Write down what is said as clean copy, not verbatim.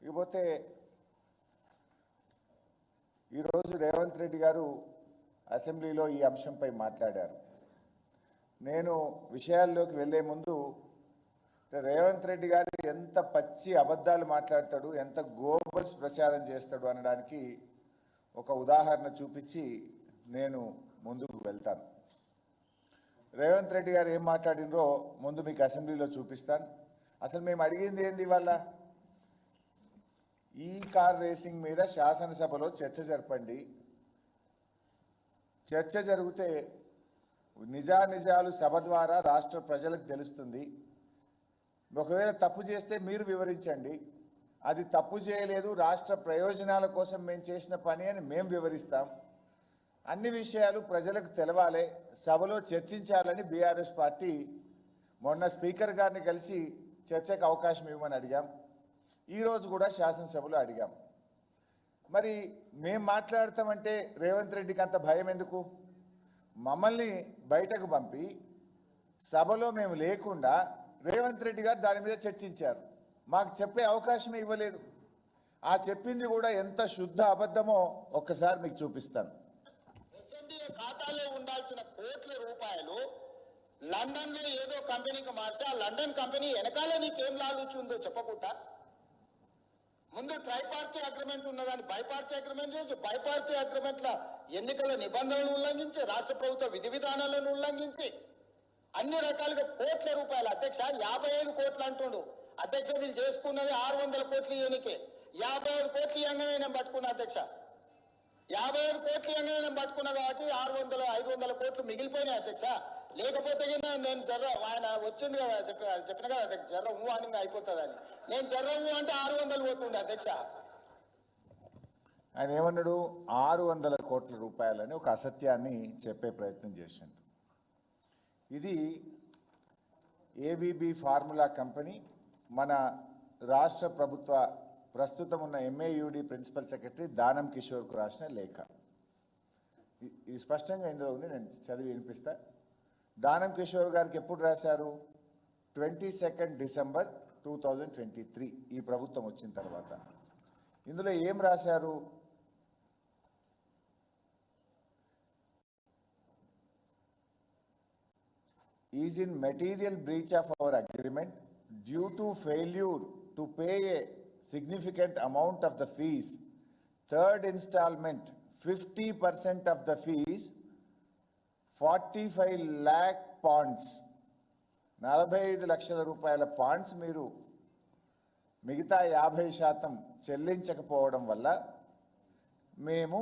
ఇకపోతే ఈరోజు రేవంత్ రెడ్డి గారు అసెంబ్లీలో ఈ అంశంపై మాట్లాడారు. నేను విషయాల్లోకి వెళ్లే ముందు రేవంత్ రెడ్డి గారు ఎంత పచ్చి అబద్ధాలు మాట్లాడతాడు, ఎంత గోబల్స్ ప్రచారం చేస్తాడు అనడానికి ఒక ఉదాహరణ చూపించి నేను ముందుకు వెళ్తాను. రేవంత్ రెడ్డి గారు ఏం మాట్లాడినరో ముందు మీకు అసెంబ్లీలో చూపిస్తాను. అసలు మేము అడిగింది ఏంది? ఇవాళ ఈ కార్ రేసింగ్ మీద శాసనసభలో చర్చ జరపండి. చర్చ జరిగితే నిజానిజాలు సభ ద్వారా రాష్ట్ర ప్రజలకు తెలుస్తుంది. ఒకవేళ తప్పు చేస్తే మీరు వివరించండి. అది తప్పు చేయలేదు, రాష్ట్ర ప్రయోజనాల కోసం మేము చేసిన పని అని మేము వివరిస్తాం. అన్ని విషయాలు ప్రజలకు తెలవాలి, సభలో చర్చించాలని బీఆర్ఎస్ పార్టీ మొన్న స్పీకర్ గారిని కలిసి చర్చకు అవకాశం ఇవ్వమని అడిగాం. ఈరోజు కూడా శాసనసభలో అడిగాం. మరి మేము మాట్లాడతామంటే రేవంత్ రెడ్డికి అంత భయం ఎందుకు? మమ్మల్ని బయటకు పంపి సభలో మేము లేకుండా రేవంత్ రెడ్డి గారు దాని మీద చర్చించారు. మాకు చెప్పే అవకాశమే ఇవ్వలేదు. ఆ చెప్పింది కూడా ఎంత శుద్ధ అబద్ధమో ఒక్కసారి మీకు చూపిస్తాను. ఖాతాలో ఉండాల్సిన కోట్ల రూపాయలు లండన్ లో ఏదో కంపెనీకి మార్చి ఆ లండన్ కంపెనీ వెనకాల నీకేం లాలుచుందో చెప్పకుండా ముందు ట్రైపార్టీ అగ్రిమెంట్ ఉన్నదాన్ని బైపార్టీ అగ్రిమెంట్ చేసి బైపార్టీ అగ్రిమెంట్ల ఎన్నికల నిబంధనలను ఉల్లంఘించి రాష్ట్ర ప్రభుత్వ విధి విధానాలను ఉల్లంఘించి అన్ని రకాలుగా కోట్ల రూపాయలు అధ్యక్ష 55 కోట్లు అంటుండు అధ్యక్ష. వీళ్ళు చేసుకున్నది 600 కోట్లు ఎన్నికే 55 కోట్లు ఇవ్వగానే నేను పట్టుకున్నా అధ్యక్ష. 55 కోట్లు ఇవ్వగానే నేను పట్టుకున్నా కాబట్టి 500 కోట్లు మిగిలిపోయినాయి అధ్యక్ష. లేకపోతే నేను ఆయన వచ్చింది కదా చెప్పిన కదా అధ్యక్ష, జర్ర ఊ అని అయిపోతుందని. నేను జర్ర ఊ అంటే 600 పోతుండే అధ్యక్ష. ఆయన ఏమన్నాడు? 600 కోట్ల రూపాయలని ఒక అసత్యాన్ని చెప్పే ప్రయత్నం చేసిండు. ఇది ఏబీబీ ఫార్ములా కంపెనీ మన రాష్ట్ర ప్రభుత్వ ప్రస్తుతం ఉన్న ఎంఏయుడి ప్రిన్సిపల్ సెక్రటరీ దానం కిషోర్కు రాసిన లేఖ. ఇది స్పష్టంగా ఇందులో ఉంది, నేను చదివి వినిపిస్తా. దానం కిషోర్ గారికి ఎప్పుడు రాశారు? 22 డిసెంబర్ 2023 ఈ ప్రభుత్వం వచ్చిన తర్వాత. ఇందులో ఏం రాశారు? is in material breach of our agreement due to failure to pay a significant amount of the fees. Third installment 50% of the fees 45 lakh pounds 45 లక్షల రూపాయల పాండ్స్ మీరు మిగతా 50% చెల్లించకపోవడం వల్ల మేము